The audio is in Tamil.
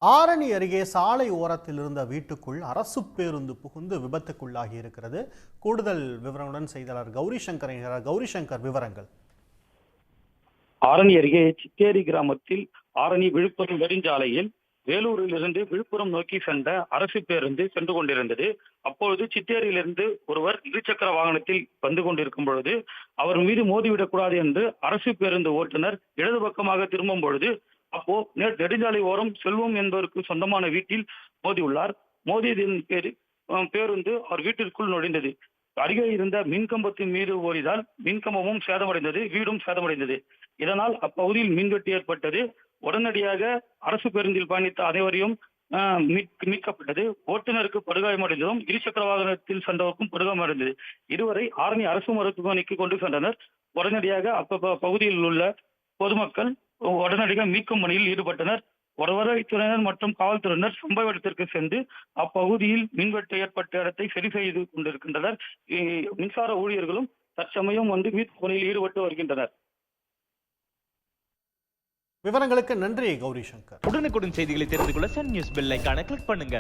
ஆரணி அருகே சாலை ஓரத்தில் இருந்த வீட்டுக்குள் அரசு பேருந்து புகுந்து விபத்துக்குள்ளாகி இருக்கிறது. கூடுதல் விவரங்களுடன் செய்தியாளர் கௌரி சங்கர் இணைகிறார். கௌரி சங்கர், விவரங்கள். ஆரணி அருகே சித்தேரி கிராமத்தில் ஆரணி விழுப்புரம் நெடுஞ்சாலையில் வேலூரிலிருந்து விழுப்புரம் நோக்கி சென்ற அரசு பேருந்து சென்று கொண்டிருந்தது. அப்பொழுது சித்தேரியிலிருந்து ஒருவர் இருசக்கர வாகனத்தில் வந்து கொண்டிருக்கும் பொழுது அவர் மீது மோதிவிடக் கூடாது என்று அரசு பேருந்து ஓட்டுநர் இடது பக்கமாக திரும்பும் பொழுது அப்போ நெடுஞ்சாலை ஓரம் செல்வம் என்பவருக்கு சொந்தமான வீட்டில் மோதியுள்ளார். மோதியதின் பேருந்து அவர் வீட்டிற்குள் நுழைந்தது. அருகே இருந்த மின்கம்பத்தின் மீது ஓடியதால் மின்கம்பமும் சேதமடைந்தது, வீடும் சேதமடைந்தது. இதனால் அப்பகுதியில் மின்வெட்டு ஏற்பட்டது. உடனடியாக அரசு பேருந்தில் பயணித்த அனைவரையும் மீட்கப்பட்டது. ஓட்டுநருக்கு படுகாயமடைந்ததும் இருசக்கர வாகனத்தில் சென்றவருக்கும் படுகாயமடைந்தது. இருவரை ஆரணி அரசு மருத்துவமனைக்கு கொண்டு சென்றனர். உடனடியாக பகுதியில் உள்ள பொதுமக்கள் உடனடியாக மீட்கும் பணியில் ஈடுபட்டனர். வருவாய்த்துறையினர் மற்றும் காவல்துறையினர் சம்பவ இடத்திற்கு சென்று அப்பகுதியில் மின்வெட்டு ஏற்பட்ட இடத்தை சரி செய்து கொண்டிருக்கின்றனர். மின்சார ஊழியர்களும் தற்சமயம் மீட்பு பணியில் ஈடுபட்டு வருகின்றனர். விவரங்களுக்கு நன்றி கௌரி சங்கர். உடனுக்குடன் செய்திகளை தெரிந்து கொள்ள சன் நியூஸ் பெல் ஐகானை கிளிக் பண்ணுங்க.